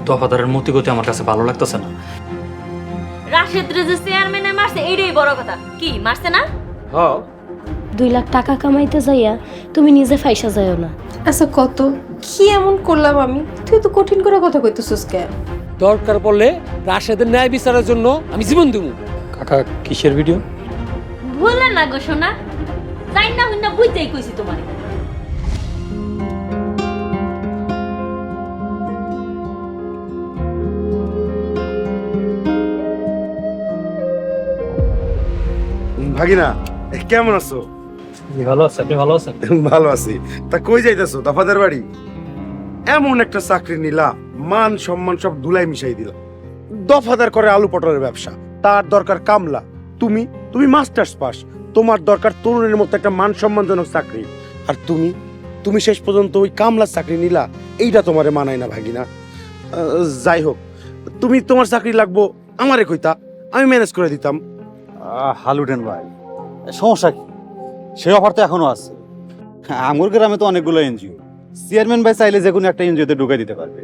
দফাদারের মতিগতি আমার কাছে ভালো লাগতেছে না। রাশেদ যে চেয়ারম্যানে মারছে এইটাই বড় কথা। কি মারছে না? হ্যাঁ 2 লাখ টাকা কামাইতে যাইয়া তুমি নিজে ফাইসা যাইও না। আচ্ছা কত কি এমন করলাম আমি? তুই তো কঠিন করে কথা কইতেছিস কেন? দরকার পড়লে রাশেদের ন্যায় বিচারের জন্য আমি জীবন দেবো। কাকা কিসের ভিডিও? ভুলে না গো সোনা, যাই না হই না বুঝতেই কইছি তোমারে। ভাগিনা কেমন আছো? ভালো আছে, আপনি ভালো আছেন? ভালো আছি। তা কই যাইতেছো? দফাদার বাড়ি? এমন একটা চাকরি নিলা, মান সম্মান সব ধুলাই মিশাই দিলা। দফাদার করে আলু পটলের ব্যবসা, তার দরকার কামলা। তুমি তুমি মাস্টার্স পাস, তোমার দরকার তরুণের মতো একটা মান সম্মানজনক চাকরি। আর তুমি তুমি শেষ পর্যন্ত ওই কামলার চাকরি নিলা, এইটা তোমারে মানায় না ভাগিনা। যাই হোক, তুমি তোমার চাকরি লাগবো আমারে কইতা, আমি ম্যানেজ করে দিতাম। হালুডেন ভাই, সমস্যা কি? সেই অফার তো এখনো আছে। আঙুর গ্রামে তো অনেকগুলো এনজিও, চেয়ারম্যান ভাই চাইলে যে কোনো একটা এনজিওতে ঢুকে দিতে পারবে।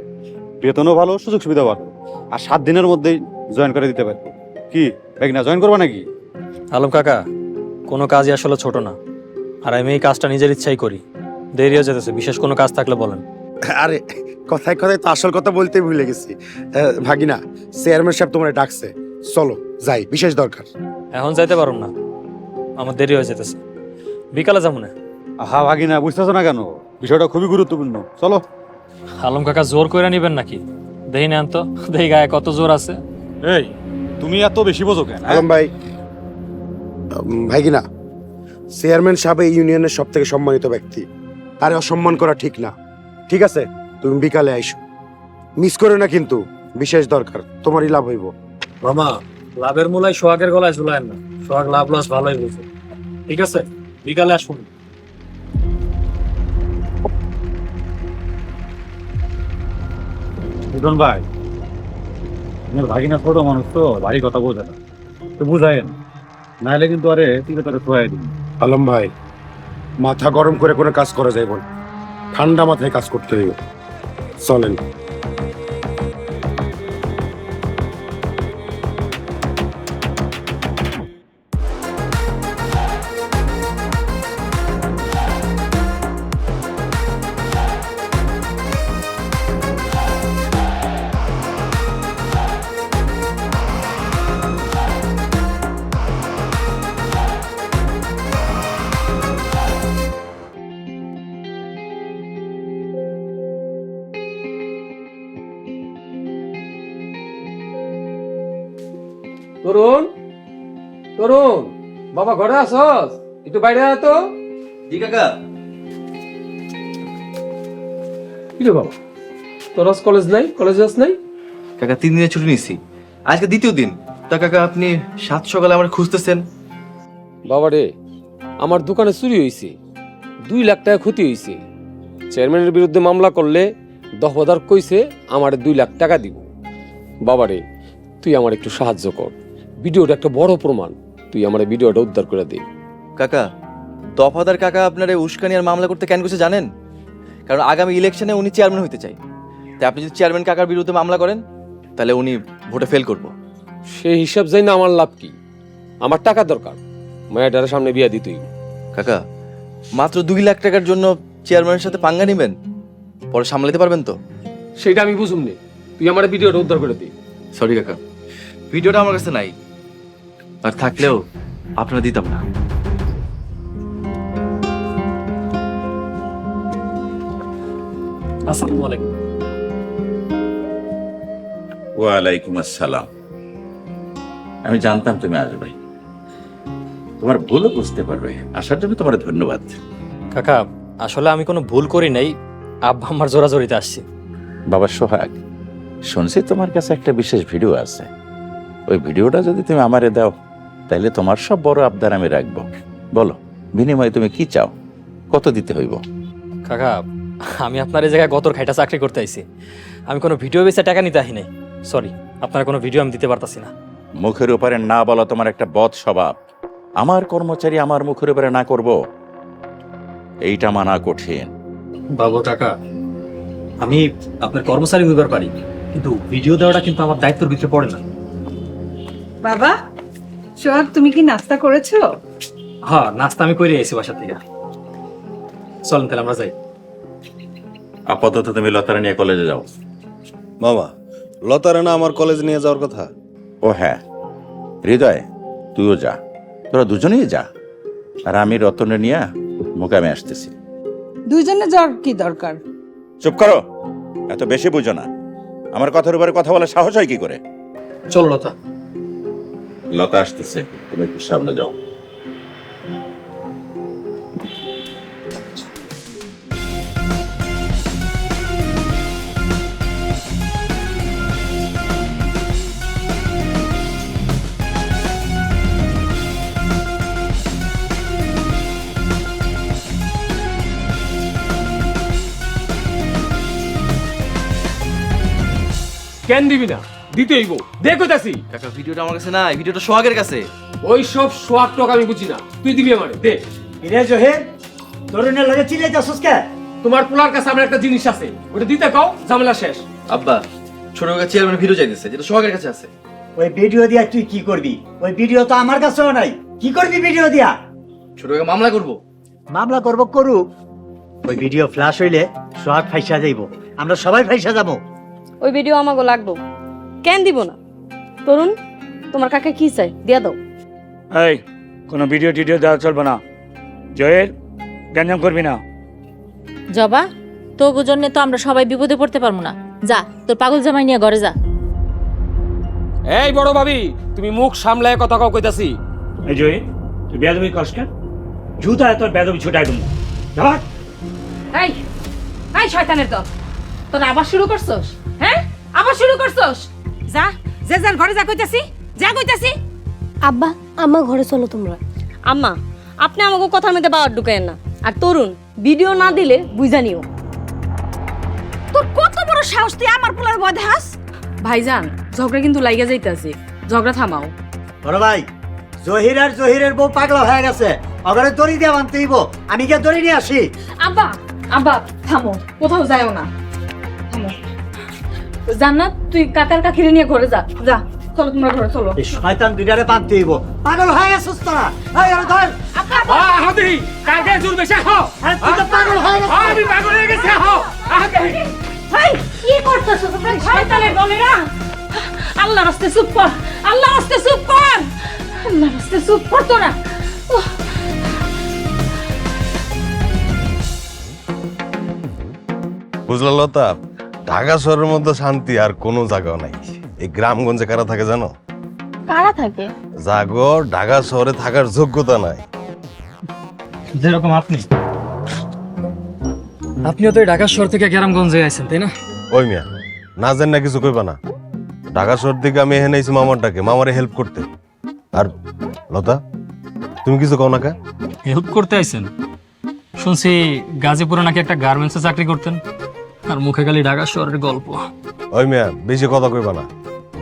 বেতনও ভালো, সুযোগ সুবিধা ভালো, আর 7 দিনের মধ্যেই জয়েন করে দিতে পারবে। কি না জয়েন করবা নাকি? আলম কাকা, কোনো কাজই আসলে ছোট না, আর আমি এই কাজটা নিজের ইচ্ছাই করি। দেরি হয়ে যেতেছে, বিশেষ কোনো কাজ থাকলে বলেন। আরে কথায় কথায় তো আসল কথা বলতে ভুলে গেছি। ভাগিনা, চেয়ারম্যান সাহেব তোমার ডাকছে, চলো যাই, বিশেষ দরকার। এখন যাইতে পারুম না, আমার দেরি হয়ে যেতেছে, বিকালে যাবো না। হা ভাগিনা, বুঝতেছো না কেন? বিষয়টা খুবই গুরুত্বপূর্ণ, চলো। আলম কাকা জোর করে নিবেন নাকি? দেহি নেন তো, দেহি গায়ে কত জোর আছে। এই তুমি এত বেশি বোঝো কেন? আলম ভাই, ভাগিনা, চেয়ারম্যান সাহেব এই ইউনিয়নের সব থেকে সম্মানিত ব্যক্তি, তারে অসম্মান করা ঠিক না। ঠিক আছে, তুমি বিকালে আইসো, মিস করো না কিন্তু, বিশেষ দরকার, তোমারই লাভ হইব। মামা, লাভের মূলায় সোহাগের গলায় ঝুলায় না, সোহাগ লাভ লস ভালোই বুঝে। ঠিক আছে, বিকালে আসুন। সুজন ভাই, তোমার ভাগিনা ছোট মানুষ তো, ভারী কথা বোঝে না, তো বুঝায়েন, নাহলে কিন্তু আরে তিলে তারে খোয়াই দিন। আলম ভাই, মাথা গরম করে কোনো কাজ করা যাইব না, ঠান্ডা মাথায় কাজ করতে হইব। চলেন। তরুণ, তরুণ বাবা, ঘরে আসস? একটু বাইরে আয় তো। জি কাকা। কি রে বাবা, তোর আজ কলেজ নাই? কলেজ যাস নাই? কাকা 3 দিনের ছুটি নিছি, আজকে দ্বিতীয় দিন। তা কাকা আপনি 7 সকালে আমার খুঁজতেছেন? বাবা রে, আমার দোকানে চুরি হয়েছে, 2 লাখ টাকা ক্ষতি হয়েছে। চেয়ারম্যানের বিরুদ্ধে মামলা করলে দফাদার কইছে আমার 2 লাখ টাকা দিব। বাবা রে, তুই আমার একটু সাহায্য কর, ভিডিওটা একটা বড় প্রমাণ, তুই আমার ভিডিওটা উদ্ধার করে দে। কাকা, দফাদার কাকা আপনার উস্কানি আর মামলা করতে কেন করছে জানেন? কারণ আগামী ইলেকশনে উনি চেয়ারম্যান হইতে চাই। তাই আপনি যদি চেয়ারম্যান কাকার বিরুদ্ধে মামলা করেন, তাহলে উনি ভোটে ফেল করব। সেই হিসাব যাই না, আমার লাভ কি? আমার টাকা দরকার, মায়ের সামনে বিয়া দিতেই। কাকা, মাত্র 2 লাখ টাকার জন্য চেয়ারম্যানের সাথে পাঙ্গা নেবেন? পরে সামলাতে পারবেন তো? সেটা আমি বুঝুম নে, তুই আমার ভিডিওটা উদ্ধার করে দে। সরি কাকা, ভিডিওটা আমার কাছে নাই, আর থাকলেও আপনারা দিতাম না। আসসালামু আলাইকুম। ওয়ালাইকুম আসসালাম। আমি জানতাম তুমি আসবে, তোমার ভুলও বুঝতে পারবে, আসার জন্য তোমার ধন্যবাদ। কাকা, আসলে আমি কোনো ভুল করি নাই, আব্বা আমার জোরাজোরিতে আসছি। বাবা সোহাগ, শুনছি তোমার কাছে একটা বিশেষ ভিডিও আছে, ওই ভিডিওটা যদি তুমি আমারে দাও, তাইলে তোমার সব বড় আবদার আমি রাখবো। বলো, বিনিময়ে তুমি কি চাও, কত দিতে হইব? কাকা, আমি আপনার এই জায়গায় গতর খাইটা চাকরি করতে আইছি, আমি কোনো ভিডিও বেচে টাকা নিতে আহি নাই। সরি, আপনার কোনো ভিডিও আমি দিতে পারতাছি না। মুখের উপরে না বলা তোমার একটা বদ স্বভাব, আমার কর্মচারী আমার মুখের উপরে না করব, এইটা মানা কঠিন। বাবু কাকা, আমি আপনার কর্মচারী হইবার পারি, কিন্তু ভিডিও দেওয়াটা কিন্তু আমার দায়িত্বের ভিতরে পড়ে না। বাবা সোহাগ, তুমি কি নাস্তা করেছো? হ্যাঁ, নাস্তা আমি করে এসেছি বাসা থেকে। চলেন তাহলে আমরা যাই। আপাতত তুমি লতারা নিয়ে কলেজে যাও। মামা, লতারে না আমার কলেজ নিয়ে যাওয়ার কথা। ও হ্যাঁ, হৃদয় তুইও যা, তোরা দুজনেই যা। আর আমি রতনে নিয়ে মোকামে আসতেছি। দুইজনে যাওয়ার কি দরকার? চুপ করো, এত বেশি বুঝো না। আমার কথার উপরে কথা বলার সাহস হয় কি করে? চলো লতা। লতা আসতেছে, তুমি একটু সামনে যাও। কেন দিবি না? দিতেই গো, দেখো তাসি। কাকা ভিডিওটা আমার কাছে নাই, ভিডিওটা সোহাগের কাছে। ওই সব সোয়াগ টক আমি বুঝি না, তুই দিবি আমারে দে। ইরে জহির, তরুণের লাগে চিল্লাইতাছস কে? তোমার পোলার কাছে আমার একটা জিনিস আছে, ওটা দিতে কও, ঝামেলা শেষ। আব্বা, ছোট কাকা চেয়ারম্যান ভিডিও চাইতেছে, যেটা সোহাগের কাছে আছে। ওই ভিডিও দিয়া তুই কি করবি? ওই ভিডিও তো আমার কাছেও নাই। কি করবি ভিডিও দিয়া? ছোট কাকা মামলা করবো। মামলা করব করুক। ওই ভিডিও ফ্ল্যাশ হইলে সোহাগ ফাইসা যাইব, আমরা সবাই ফাইসা যাবো। ওই ভিডিও আমাকে লাগবো। কেন দিব না? তরুণ, তোমার কাকা কি চাই দিয়া দাও। এই কোনো ভিডিও টিডিও দেওয়া চলবে না। জয়ের গ্যাঞ্জাম করবি না। জবা, তোর জন্য তো আমরা সবাই বিপদে পড়তে পারবো না। যা, তোর পাগল জামাই নিয়ে ঘরে যা। এই বড় ভাবি, তুমি মুখ সামলায় কথা কও কইতাছি। এই জয়ের, তুই বেয়াদবি করছ কেন? জুতা তোর বেয়াদবি ছুটাই দেবো। ধর। এই এই শয়তানের দল, তোরা আবার শুরু করছস? হ্যাঁ, আবার শুরু করছস? যা, যে যার ঘরে যা কইতাছি, যা কইতাছি। আব্বা আম্মা ঘরে চলো তোমরা। আম্মা, আপনি আমাকে কথার মধ্যে বাবার ঢুকায়েন না। আর তরুণ, ভিডিও না দিলে বুঝা নিও। তোর কত বড় সাহস, তুই আমার পোলার ভয় দেখাস? ভাইজান, ঝগড়া কিন্তু লাইগা যাইতাছে, ঝগড়া থামাও। বড় ভাই, জহির আর জহিরের বউ পাগলা হয়ে গেছে, অগরে দড়ি দিয়ে বানতে হইব। আমি গিয়ে দড়ি নিয়ে আসি। আব্বা, আব্বা থামো, কোথাও যাও না, থামো। জান্নাত, তুই কাকার কাকিরে নিয়ে ঘরে যা, যা। চলো তোমরা ঘরে চলো। এই শয়তান দুইটারে বানতে হইব। পাগল হয়ে গেছিস তোরা। এই আরে ধর। আহাদি, কাকে জুর বেশে হও। আরে তুই তো পাগল হয়ে গেছিস। আমি পাগল হয়ে গেছি হও। আহাদি। ভাই, কি করতেছ তোমরা শয়তানের দলেরা? আল্লাহর রাস্তে চুপ কর, আল্লাহর রাস্তে চুপ কর, আল্লাহর রাস্তে চুপ কর তোরা। বুঝলা লতা, ঢাকা শহরের মধ্যে শান্তি আর কোনো জায়গা নাই। এই গ্রামগঞ্জে কারা থাকে জানো? কারা থাকে? জাগো ঢাকা শহরে থাকার যোগ্যতা নাই। যেরকম আপনিও তো এই ঢাকা শহর থেকে গ্রামগঞ্জে আইছেন, তাই না? ওই মিয়া, না জান না কিছু কইবা না। ঢাকা শহর থেকে আমি এখানে আইছি মামারটাকে, মামারে হেল্প করতে। আর লতা, তুমি কিছু কও না কা? হেল্প করতে আইছেন? শুনছি গাজীপুরে নাকি একটা গার্মেন্টসে চাকরি করতেন, আর মুখে খালি ঢাকা শহরের গল্প। ওই মিয়া, বেশি কথা কইবা না।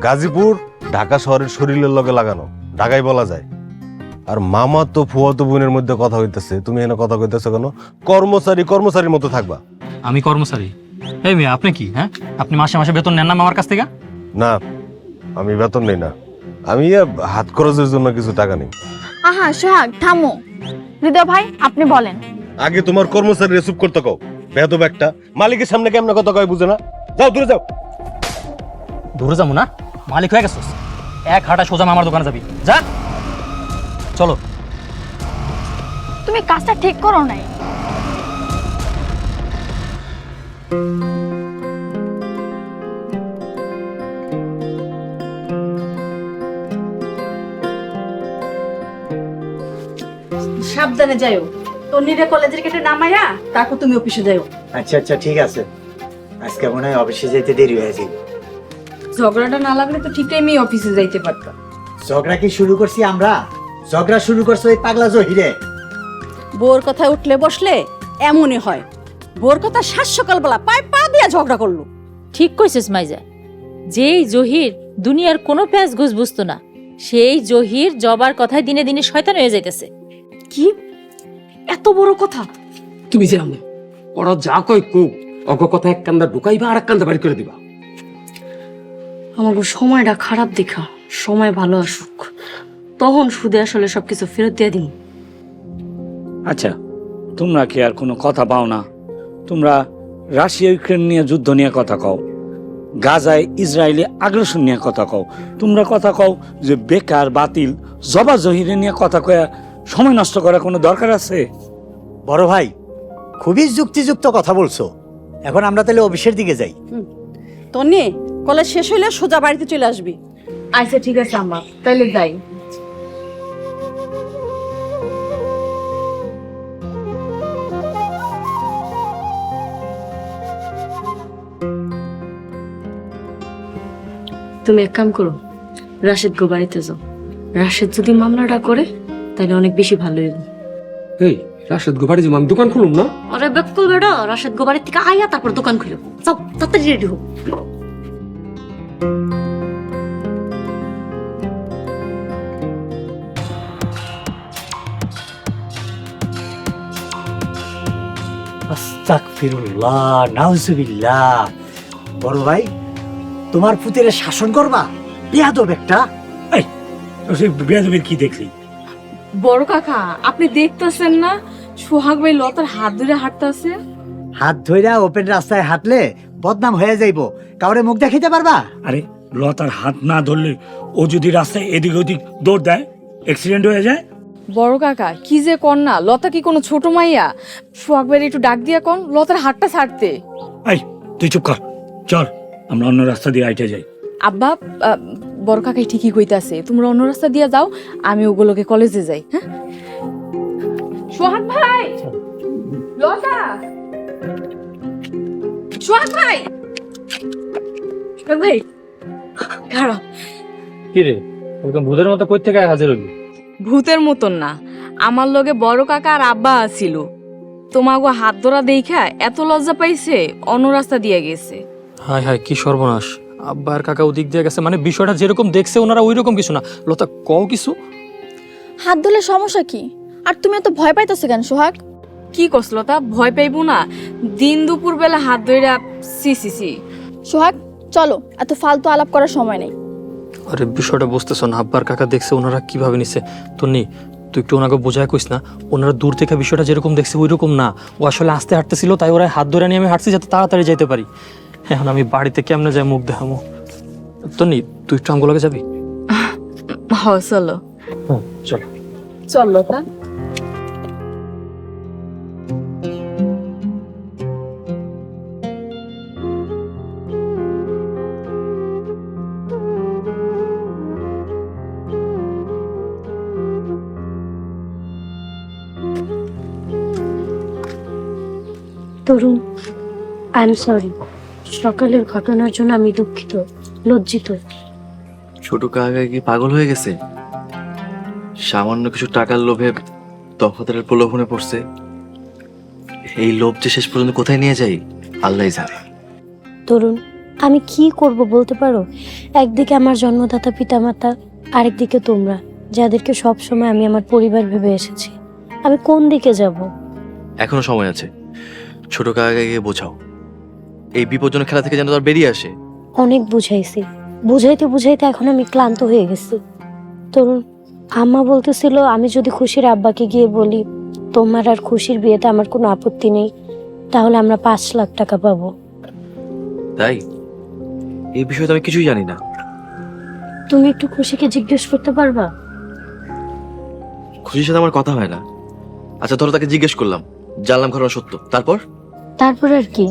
গাজীপুর ঢাকা শহরের শরীরের লগে লাগানো, ঢাকাই বলা যায়। আর মামা তো ফুয়াতো বোনের মধ্যে কথা হইতেছে, তুমি এখানে কথা কইতেছো কেন? কর্মচারীর মতো থাকবা। আমি কর্মচারী? এই মেয়ে, আপনি কি? হ্যাঁ, আপনি মাসে মাসে বেতন নেন না আমার কাছ থেকে? না, আমি বেতন নেই না। আমি হাত খরচের জন্য কিছু টাকা নেই। আহা সোহাগ, থামো। হৃদয় ভাই, আপনি বলেন। আগে তোমার কর্মচারী রিসিভ করতে কও। বেয়াদব একটা, মালিকের সামনে কেমন কথা কয় বুঝে না? যাও দূরে যাও। দূরে যাবো না? মালিক হয়ে গেছিস, এক হাঁটা সোজা আমার দোকানে যাবি। যা, চলো। তুমি কাজটা ঠিক করো নাই। সাবধানে যাইও, তন্নিরে কলেজের কেটে নামাইয়া তারপর তুমি অফিসে যাইও। আচ্ছা আচ্ছা ঠিক আছে, আজকে মনে হয় অফিসে যেতে দেরি হয়ে যাবে। ঝগড়াটা না লাগলে তো ঠিক টাইমে অফিসে যাইতে পারতাম। ঝগড়া কি শুরু করছি আমরা? ঝগড়া শুরু করছে ওই পাগলা জহিরে। বোর কথা উঠলে বসলে এমনই হয়। বোর কথা সাত সকালবেলা পায়ে পা দিয়া ঝগড়া করলো। ঠিক কইছিস মাইজা, যেই জহির দুনিয়ার কোনো প্যাঁচ গোছ বুঝতো না, সেই জহির জবার কথায় দিনে দিনে শয়তান হয়ে যাইতেছে। কি এত বড় কথা? তুমি জানো ওরা যা কয় কুক অগ কথা এক কান্দা ঢুকাইবা আর এক কান্দা বাড়ি করে দিবা। আমাকে সময়টা খারাপ দেখা, সময় ভালো আসুক, তখন সুদে আসলে সবকিছু ফেরত দিয়ে দিন। আচ্ছা, তোমরা কি আর কোনো কথা পাও না? তোমরা রাশিয়া ইউক্রেন নিয়ে যুদ্ধ নিয়ে কথা কও, গাজায় ইসরায়েলি আগ্রাসন নিয়ে কথা কও, তোমরা কথা কও যে বেকার বাতিল জবা জহিরে নিয়ে কথা কয়া সময় নষ্ট করার কোনো দরকার আছে? বড় ভাই খুবই যুক্তিযুক্ত কথা বলছো। এখন আমরা তাহলে অফিসের দিকে যাই। তন্নি, কলেজ শেষ হইলে সোজা বাড়িতে চলে আসবি। আচ্ছা ঠিক আছে আম্মা, তাইলে যাই। তুমি এক কাম করো, রাশেদ গো বাড়িতে যাও। রাশেদ যদি মামলাটা করে তাহলে অনেক বেশি ভালো হইব। এই রাশেদ গোবাড়ি যে আমি দোকান খুলুম না? আরে বেকুল বেটা, রাশেদ গো বাড়ির থেকে আইয়া তারপর দোকান খুলো। যাও তাড়াতাড়ি রেডি হোক। আস্তাগফিরুল্লাহ, নাউজুবিল্লাহ। বড় ভাই তোমার পুতিরে শাসন করবা? বেয়াদব একটা। বেয়াদবির কি দেখলি? বড় কাকা, আপনি দেখতেছেন না সোহাগ ভাই লতার হাত ধরে হাঁটতেছে? হাত ধইরা ওপেন রাস্তায় হাঁটলে বদনাম হয়ে যাইবো, কাউরে মুখ দেখাইতে পারবা? আরে লতার হাত না ধরলে ও যদি রাস্তায় এদিক ওদিক দৌড় দেয়, অ্যাক্সিডেন্ট হয়ে যায়। বড় কাকা কি যে কর না, লতা কি কোনো ছোট মাইয়া? সোহাগ ভাই একটু ডাক দিয়া কোন লতার হাতটা ছাড়তে। এই তুই চুপ কর, চল আমরা অন্য রাস্তা দিয়ে আইটে যাই। আব্বা, বড় কাকাই ঠিকই কইতাছে, তোমরা অন্য রাস্তা দিয়া যাও, আমি ওগুলোকে কলেজে যাই। হ্যাঁ সোহাগ ভাই, লতা, সোহাগ ভাই, সোহাগ ভাই খারাপ। কি রে, ওরকম ভূতের মতো কই থেকে হাজির হইলি? ভূতের মতন না, আমার লগে বড় কাকা আর আব্বা আছিল। তোমাগো হাত ধরা দেখা এত লজ্জা পাইছে, অন্য রাস্তা দিয়ে গেছে। হায় হায়, কি সর্বনাশ! আব্বা আর কাকা ওদিক দিয়ে গেছে, মানে বিষয়টা যেরকম দেখছে ওনারা ওই রকম কিছু না। লতা কও কিছু। হাত ধরলে সমস্যা কি? আর তুমি এত ভয় পাইতেছো কেন সোহাগ? কি কস লতা, ভয় পাইবো না? দিন দুপুর বেলা হাত ধইরা সি সি সি। সোহাগ চলো, এত ফালতু আলাপ করার সময় নেই। আরে বিষয়টা বুঝতেছ না, আব্বার কাকা দেখছে ওনারা কিভাবে নিছে। তন্নি, তুই একটু ওনাকে বোঝায় কইস না, ওনারা দূর থেকে বিষয়টা যেরকম দেখছে ওই রকম না। ও আসলে আস্তে হাঁটতেছিল, তাই ওরা হাত ধরে নিয়ে আমি হাঁটছি যাতে তাড়াতাড়ি যাইতে পারি। এখন আমি বাড়িতে কেমনে যাই মুখ দেখামো? তন্নি, তুই একটু আমগুলোকে যাবি? হ চলো। চল চল লতা। তরুণ, আই এম সরি। সকালের ঘটনার জন্য আমি দুঃখিত, লজ্জিত। ছোট কাকা কি পাগল হয়ে গেছে? সামান্য কিছু টাকার লোভে দফাদারের প্রলোভনে পড়ছে। এই লোভ যে শেষ পর্যন্ত কোথায় নিয়ে যায় আল্লাহই জানে। তরুণ, আমি কি করব বলতে পারো? একদিকে আমার জন্মদাতা পিতামাতা, আরেকদিকে তোমরা, যাদেরকে সব সময় আমি আমার পরিবার ভেবে এসেছি। আমি কোন দিকে যাব? এখনো সময় আছে, ছোট কাকাকে গিয়ে বোঝাও এই বিপজ্জনক খেলা থেকে যেন তার বেরিয়ে আসে। অনেক বুঝাইছি, বুঝাইতে বুঝাইতে এখন আমি ক্লান্ত হয়ে গেছি। তরুণ, আম্মা বলতেছিল আমি যদি খুশির আব্বাকে গিয়ে বলি তোমার আর খুশির বিয়েতে আমার কোনো আপত্তি নেই, তাহলে আমরা 5 লাখ টাকা পাবো। তাই? এই বিষয়ে তো আমি কিছুই জানি না। তুমি একটু খুশিকে জিজ্ঞেস করতে পারবা? খুশির সাথে আমার কথা হয় না। আচ্ছা ধরো তাকে জিজ্ঞেস করলাম, জানলাম ঘটনা সত্য, তারপর? তারপর আর কি,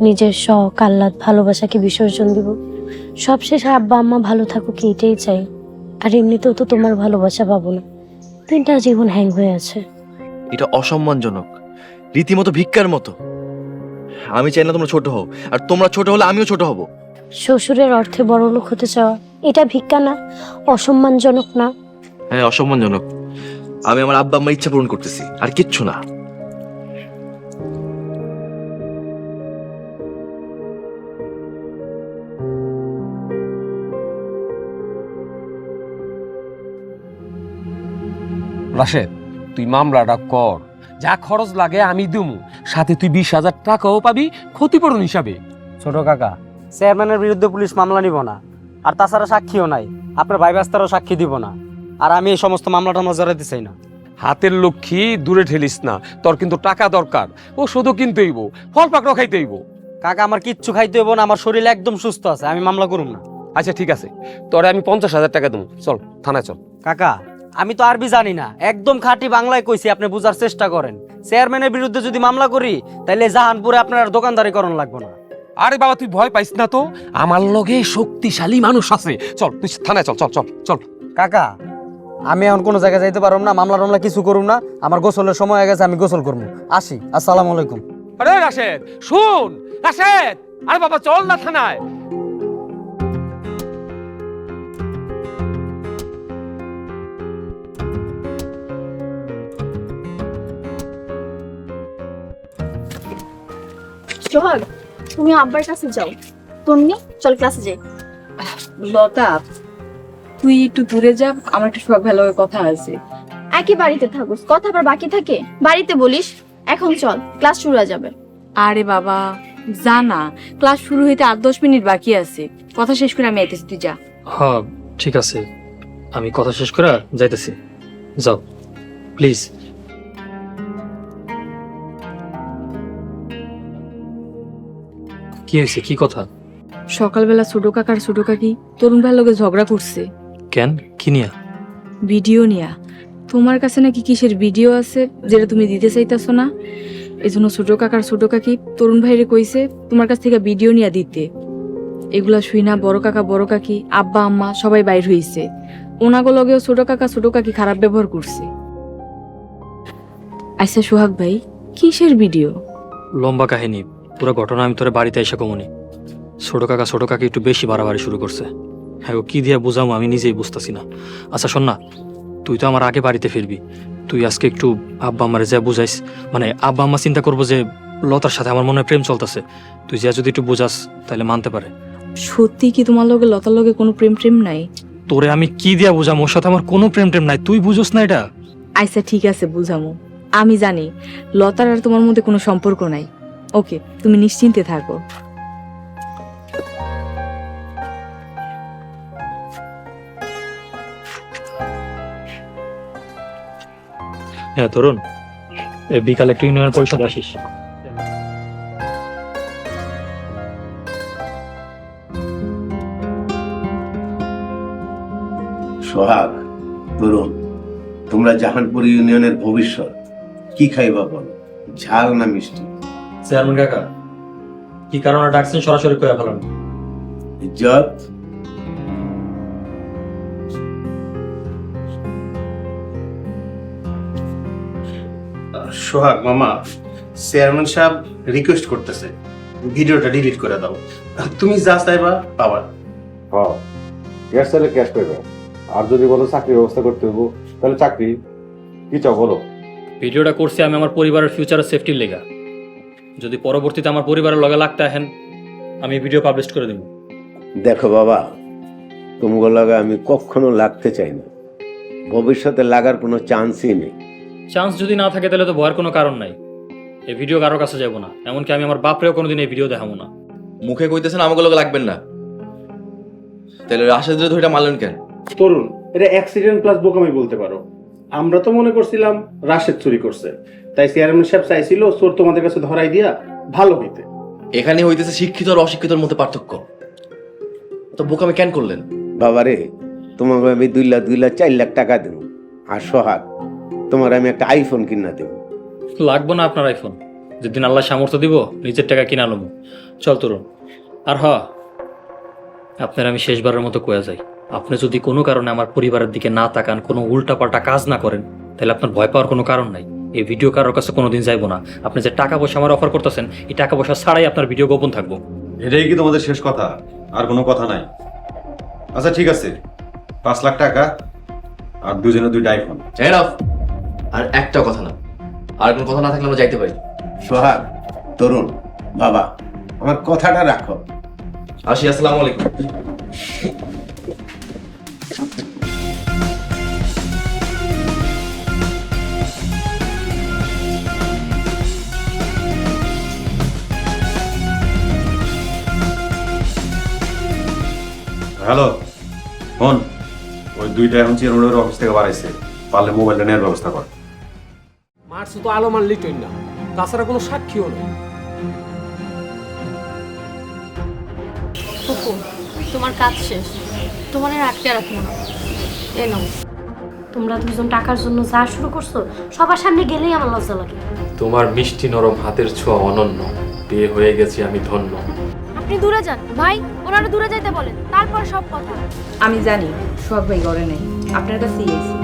নিজের শখ আহ্লাদ ভালোবাসাকে বিসর্জন দিব। সবশেষে আব্বা আম্মা ভালো থাকুক এইটাই চাই। আর এমনিতেও তো তোমার ভালোবাসা পাবো না, 3টা জীবন হ্যাং হয়ে আছে। এটা অসম্মানজনক, রীতিমতো ভিক্ষার মতো। আমি চাই না তোমরা ছোট হও, আর তোমরা ছোট হলে আমিও ছোট হব। শ্বশুরের অর্থে বড় লোক হতে চাওয়া, এটা ভিক্ষা না? অসম্মানজনক না? হ্যাঁ অসম্মানজনক। আমি আমার আব্বা আম্মার ইচ্ছা পূরণ করতেছি, আর কিচ্ছু না। রাশেদ, তুই মামলাটা কর, যা খরচ লাগে আমি দিমু, সাথে তুই 20,000 টাকাও পাবি ক্ষতিপূরণ হিসাবে। ছোট কাকা, চেয়ারম্যানের বিরুদ্ধে পুলিশ মামলা নিব না, আর তাছাড়া সাক্ষীও নাই, আপনার ভাই বাস্তারও সাক্ষী দিব না, আর আমি এই সমস্ত মামলা টামলা জড়াইতে চাই না। হাতের লক্ষ্মী দূরে ঠেলিস না, তোর কিন্তু টাকা দরকার, ও শুধু কিনতে হইব, ফল পাকড়াও খাইতে হইব। কাকা, আমার কিচ্ছু খাইতে হইব না, আমার শরীর একদম সুস্থ আছে, আমি মামলা করুম না। আচ্ছা ঠিক আছে, তোরে আমি 50,000 টাকা দেবো, চল থানায় চল। কাকা, আমি তো আরবি জানি না, একদম খাঁটি বাংলায় কইছি, আপনি বুঝার চেষ্টা করেন। চেয়ারম্যানের বিরুদ্ধে যদি মামলা করি তাহলে জাহানপুরে আপনার দোকানদারি করণ লাগবে না। আরে বাবা, তুই ভয় পাইস না তো, আমার লগে শক্তিশালী মানুষ আছে, চল তুই থানায় চল, চল চল চল। কাকা, আমি এখন কোনো জায়গায় যাইতে পারবো না, মামলা টামলা কিছু করুম না, আমার গোসলের সময় হয়ে গেছে, আমি গোসল করবো। আসি, আসসালামু আলাইকুম। আরে রাশেদ শুন, রাশেদ, আরে বাবা চল না থানায়। সোহাগ, তুমি আব্বার কাছে যাও, তন্নি চল ক্লাসে যাই। লতা, তুই একটু দূরে যা, আমার একটু শখ ভালো কথা আছে। একই বাড়িতে থাকুস, কথা আবার বাকি থাকে? বাড়িতে বলিস, এখন চল, ক্লাস শুরু হয়ে যাবে। আরে বাবা জানা, ক্লাস শুরু হইতে 8-10 মিনিট বাকি আছে, কথা শেষ করে আমি আইতেছি, তুই যা। হ্যাঁ ঠিক আছে, আমি কথা শেষ করে যাইতেছি, যাও প্লিজ। কি হয়েছে, কি কথা? সকালবেলা ছোট কাকার ছোট কাকি তরুণ ভাইয়ের লগে ঝগড়া করছে। কেন, কি নিয়া? ভিডিও নিয়া। তোমার কাছে নাকি কিসের ভিডিও আছে যেটা তুমি দিতে চাইতেছো না, এই জন্য ছোট কাকার ছোট কাকি তরুণ ভাইরে কইছে তোমার কাছ থেকে ভিডিও নিয়া দিতে। এগুলা শুই না বড় কাকা বড় কাকি আব্বা আম্মা সবাই বাইর হইছে, ওনাগো লগেও ছোট কাকা ছোট কাকি খারাপ ব্যবহার করছে। আচ্ছা সোহাগ ভাই, কিসের ভিডিও? লম্বা কাহিনী, পুরো ঘটনা আমি তোরে বাড়িতে এসে কমুনি। ছোট কাকা ছোট কাকি একটু বেশি বাড়াবাড়ি শুরু করছে, হ্যাঁ কি দিয়া বুঝাবো আমি নিজেই বুঝতেছি না। আচ্ছা শোন না, তুই তো আমার আগে বাড়িতে ফিরবি, তুই আজকে একটু আব্বা আম্মারে যা বুঝাইস, মানে আব্বা আম্মা চিন্তা করবো যে লতার সাথে আমার মনে হয় প্রেম চলতেছে, তুই যা যদি একটু বুঝাস তাহলে মানতে পারে। সত্যি কি তোমার লগে লতার লগে কোনো প্রেম প্রেম নাই? তোরে আমি কি দিয়া বুঝাম, ওর সাথে আমার কোনো প্রেম টেম নাই, তুই বুঝোস না এটা? আচ্ছা ঠিক আছে বুঝামো, আমি জানি লতার আর তোমার মধ্যে কোনো সম্পর্ক নাই। ওকে, তুমি নিশ্চিন্তে থাকো। হ্যাঁ তরুণ, বিকালে একটু ইউনিয়ন পরিষদ আসিস। সোহাগ, তরুণ, তোমরা জাহানপুর ইউনিয়নের ভবিষ্যৎ, কি খাইবা বলো, ঝাল না মিষ্টি? চেয়ারম্যান কাকা, কি কারণে ডাকছেন সরাসরি কইয়া ফেলান। ইজ্জত, সোহাগ মামা, চেয়ারম্যান সাহেব রিকোয়েস্ট করতেছে ভিডিওটা ডিলিট করে দাও, তুমি যা চাইবা পাবা। হ্যাঁ, গ্যাস চাইলে গ্যাস পাইবে, আর যদি বলো চাকরির ব্যবস্থা করতে হইব তাহলে চাকরি, কি চাও বলো। ভিডিওটা করছি আমি আমার পরিবারের ফিউচারের সেফটির লেগা, যদি পরবর্তীতে আমার পরিবারের লগে লাগতে আহেন আমি ভিডিও পাবলিশ করে দেব। দেখো বাবা, তোমার লগে আমি কখনো লাগতে চাই না, ভবিষ্যতে লাগার কোনো চান্সই নেই। চান্স যদি না থাকে তাহলে তো ভয়ের কোনো কারণ নাই, এই ভিডিও কারোর কাছে যাবো না, এমনকি আমি আমার বাপরেও কোনোদিন এই ভিডিও দেখাবো না। মুখে কইতেছেন আমাকে লোক লাগবেন না, তাহলে রাশেদের ধরে মারলেন কেন? তরুণ, এটা অ্যাক্সিডেন্ট প্লাস বোকামি বলতে পারো। আমরা তো মনে করছিলাম রাশেদ চুরি করছে, তাই চেয়ারম্যান সাহেব চাইছিল চোর তোমাদের কাছে ধরাই দিয়া ভালো হইতে। এখানে হইতেছে শিক্ষিত আর অশিক্ষিতর মধ্যে পার্থক্য, তো বোকামি কেন করলেন? বাবারে, তোমাকে আমি 2 লাখ 4 লাখ টাকা দেব, আর সোহাগ তোমার আমি একটা আইফোন কিনা দেব। লাগবো না আপনার আইফোন, যেদিন আল্লাহ সামর্থ্য দিব নিজের টাকা কিনা নেবো। চল তরুণ, আর আপনার আমি শেষবারের মতো কয়া যাই, আপনি যদি কোনো কারণে আমার পরিবারের দিকে না তাকান, কোনো উল্টাপাল্টা কাজ না করেন, তাহলে আপনার ভয় পাওয়ার কোনো কারণ নাই। এই ভিডিও কারোর কাছে কোনোদিন যাইবো না। আপনি যে টাকা পয়সা আমার অফার করতেছেন, এই টাকা পয়সা ছাড়াই আপনার ভিডিও গোপন থাকবো। এটাই কি তোমাদের শেষ কথা, আর কোনো কথা নাই? আচ্ছা ঠিক আছে, 5 লাখ টাকা আর দুজনে 2টা আইফোন। আর একটা কথা না, আর কোনো কথা না থাকলে আমরা যাইতে পারি। সোহাগ, তরুণ, বাবা আমার কথাটা রাখো। আসি, আসসালামু আলাইকুম। হ্যালো ফোন, ওই দুইটা এখন চেয়ারম্যানের অফিস থেকে বাড়াইছে, পারলে মোবাইলটা নেওয়ার ব্যবস্থা কর। মারছে তো আলো মানলি টইন না, তাছাড়া কোনো সাক্ষীও নেই। তোমার কাজ শেষ, তোমার আর আটকে রাখবো না। এ নাও, তোমরা দুজন টাকার জন্য যা শুরু করছো, সবার সামনে গেলেই আমার লজ্জা লাগে। তোমার মিষ্টি নরম হাতের ছোঁয়া অনন্য, বিয়ে হয়ে গেছি আমি ধন্য। আপনি দূরে যান ভাই, ওনারা দূরে যাইতে বলেন, তারপর সব কথা। আমি জানি সব ভাই ঘরে নেই, আপনার কাছেই এসেছি।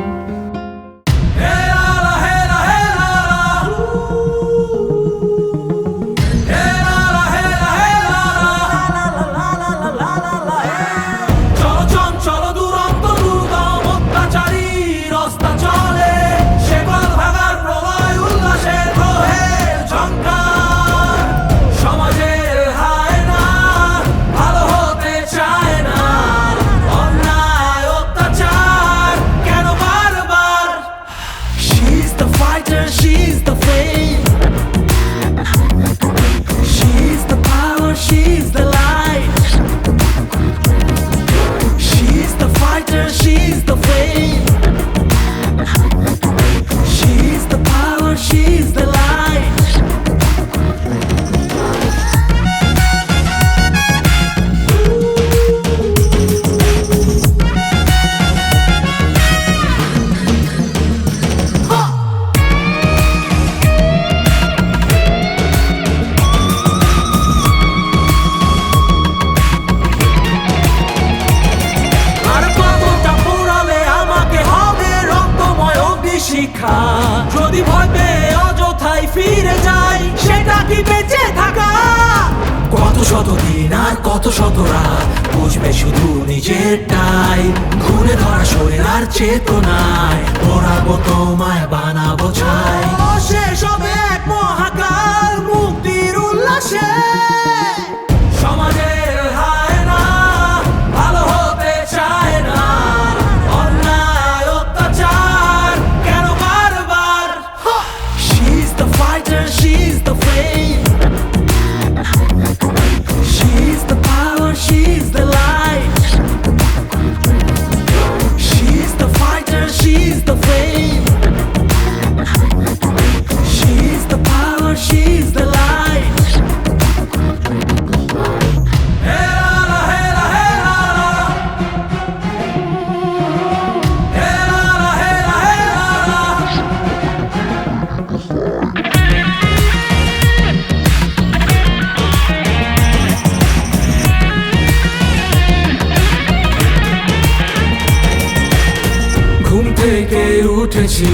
যদি ভয় পেয়ে অযথাই ফিরে যাই, সেটা কি বেঁচে থাকা? কত শত দিন আর কত শত রাত, বুঝবে শুধু নিজেরটাই। ঘুরে ধরা শরীর আর চেতনায়, পড়াবো তোমায় বানাবো ছাই। শেষ হবে এক মহাকাল মুক্তির উল্লাসে। সমাজের হায় না, ভালো হতে চায় না, অন্যায় অত্যাচার কেন বারবার? She's the fighter, she's the flame, she's the power, she's the light. She's the fighter, she's the flame, she's the power, she's the light. ঘুম থেকে উঠেছি,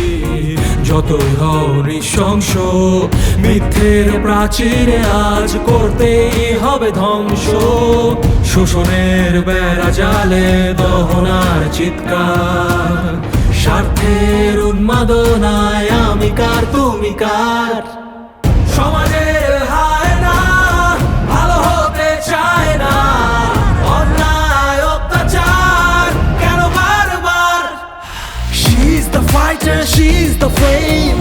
যতই হও নৃশংস, মিথ্যের প্রাচীরে আজ করতেই হবে ধ্বংস। শোষণের বেড়া জালে দহনার চিৎকার, স্বার্থের উন্মাদনায় আমি কার তুমি কার? সমাজের হায় না, ভালো হতে চায় না, অন্যায় অত্যাচার কেন বারবার? She's the fighter, she's the flame,